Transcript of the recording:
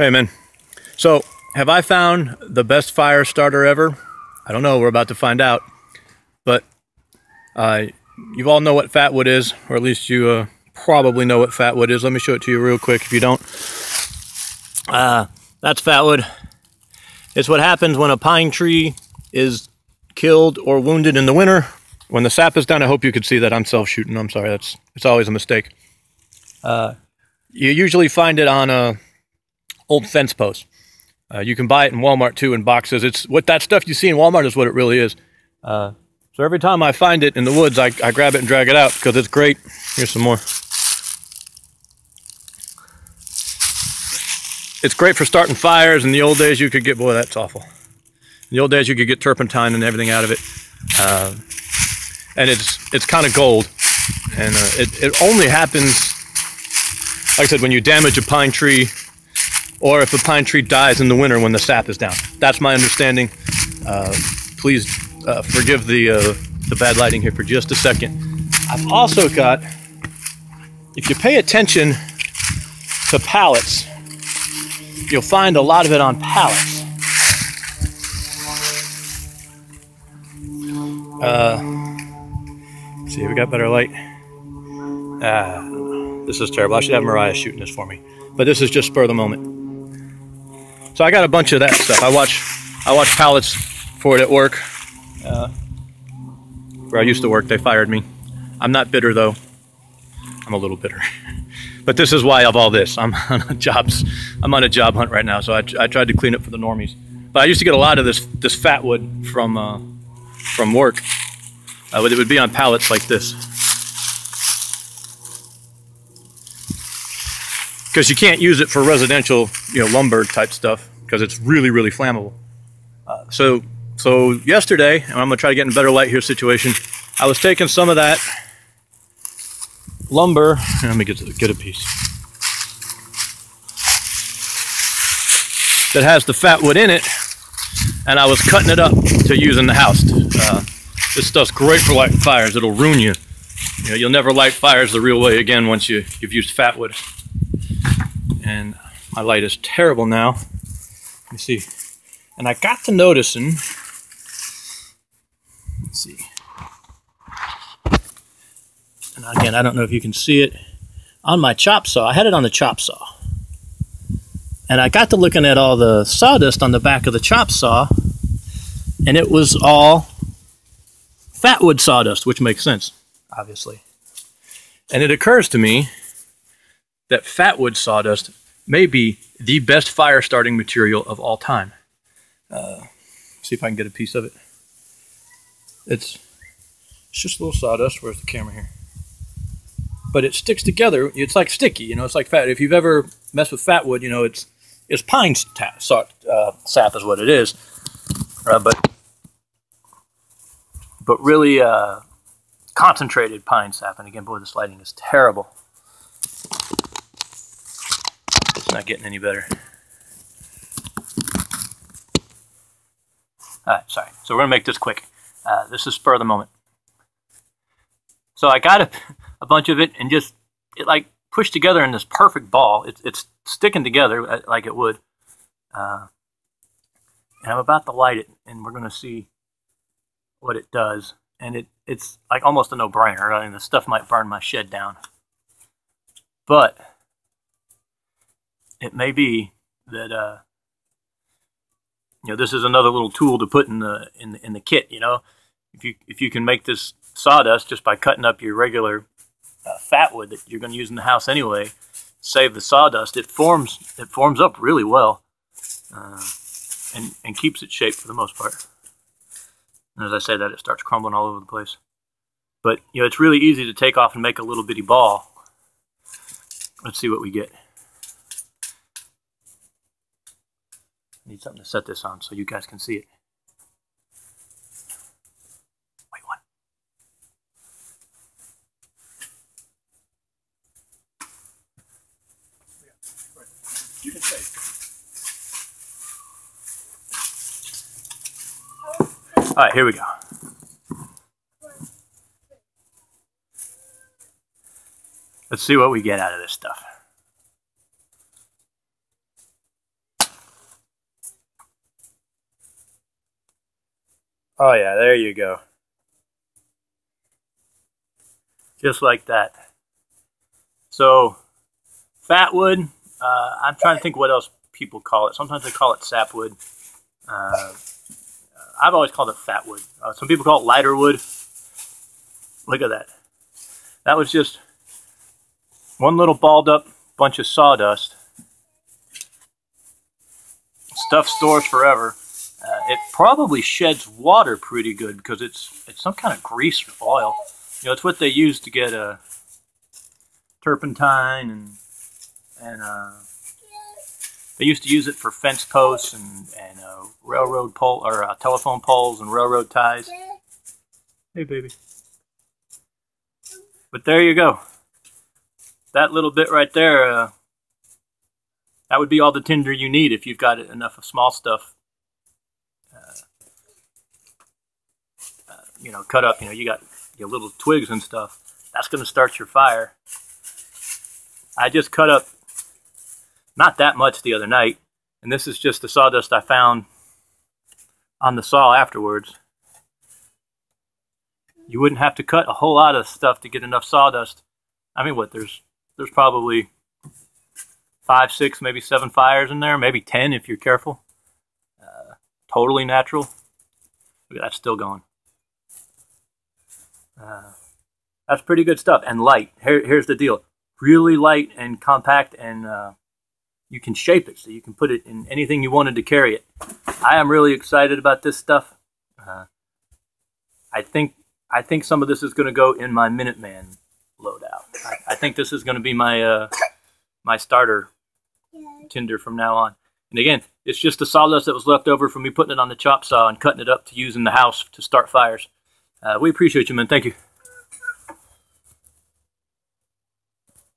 Hey man, so have I found the best fire starter ever? I don't know, we're about to find out. But you all know what fatwood is, or at least you probably know what fatwood is. Let me show it to you real quick if you don't. That's fatwood. It's what happens when a pine tree is killed or wounded in the winter. When the sap is down, I hope you could see that. I'm self-shooting, I'm sorry, it's always a mistake. You usually find it on old fence posts. You can buy it in Walmart too in boxes. It's what that stuff you see in Walmart is what it really is. So every time I find it in the woods, I grab it and drag it out because it's great. Here's some more. It's great for starting fires. In the old days, you could get, boy, that's awful. In the old days, you could get turpentine and everything out of it. And it's kind of gold. And it only happens, like I said, when you damage a pine tree, or if a pine tree dies in the winter when the sap is down. That's my understanding. Please forgive the bad lighting here for just a second. I've also got, if you pay attention to pallets, you'll find a lot of it on pallets. See, we got better light. This is terrible. I should have Mariah shooting this for me. But this is just spur of the moment. So I got a bunch of that stuff. I watch pallets for it at work. Where I used to work, they fired me. I'm not bitter though. I'm a little bitter. But this is why of all this. I'm on a job hunt right now, so I tried to clean up for the normies. But I used to get a lot of this fatwood from work. It would be on pallets like this. Because you can't use it for residential, lumber type stuff because it's really, really flammable. So yesterday, and I'm gonna try to get in a better light here situation, I was taking some of that lumber. Let me get a piece that has the fatwood in it, and I was cutting it up to use in the house. This stuff's great for lighting fires. It'll ruin you. You'll never light fires the real way again once you've used fatwood. And my light is terrible now. Let me see. And I got to noticing, let's see. And again, I don't know if you can see it on my chop saw. I had it on the chop saw. And I got to looking at all the sawdust on the back of the chop saw, and it was all fatwood sawdust, which makes sense, obviously. And it occurs to me that fatwood sawdust may be the best fire starting material of all time. See if I can get a piece of it. It's just a little sawdust. Where's the camera here? But it sticks together. It's like sticky, it's like fat. If you've ever messed with fatwood, it's pine sap is what it is. But really concentrated pine sap. And again, boy, this lighting is terrible. It's not getting any better. Alright, sorry. So we're going to make this quick. This is spur of the moment. So I got a bunch of it and it like pushed together in this perfect ball. It's sticking together like it would. And I'm about to light it, and we're going to see what it does. And it's like almost a no-brainer. I mean, the stuff might burn my shed down. But it may be that this is another little tool to put in the kit. If you can make this sawdust just by cutting up your regular fatwood that you're going to use in the house anyway, save the sawdust. It forms up really well, and keeps its shape for the most part. And as I say that, it starts crumbling all over the place. But it's really easy to take off and make a little bitty ball. Let's see what we get. I need something to set this on so you guys can see it. Wait, what? You can say. All right, here we go. Let's see what we get out of this stuff. Oh yeah, there you go. Just like that. So, fatwood, I'm trying to think what else people call it. Sometimes they call it sapwood. I've always called it fatwood. Some people call it lighter wood. Look at that. That was just one little balled up bunch of sawdust. Stuff stores forever. It probably sheds water pretty good because it's some kind of grease or oil. You know, it's what they use to get turpentine and they used to use it for fence posts and railroad pole or telephone poles and railroad ties. Hey, baby. But there you go. That little bit right there, that would be all the tinder you need if you've got enough of small stuff. You know, cut up. You know, you got your little twigs and stuff. That's going to start your fire. I just cut up not that much the other night, and this is just the sawdust I found on the saw afterwards. You wouldn't have to cut a whole lot of stuff to get enough sawdust. I mean, what, there's probably 5, 6, maybe 7 fires in there, maybe 10 if you're careful. Totally natural. Look at that, still going. That's pretty good stuff, and light. Here's the deal. Really light and compact, and you can shape it, so you can put it in anything you wanted to carry it. I am really excited about this stuff. I think some of this is going to go in my Minuteman loadout. I think this is going to be my my starter tinder from now on. And again, it's just the sawdust that was left over from me putting it on the chop saw and cutting it up to use in the house to start fires. We appreciate you, man. Thank you.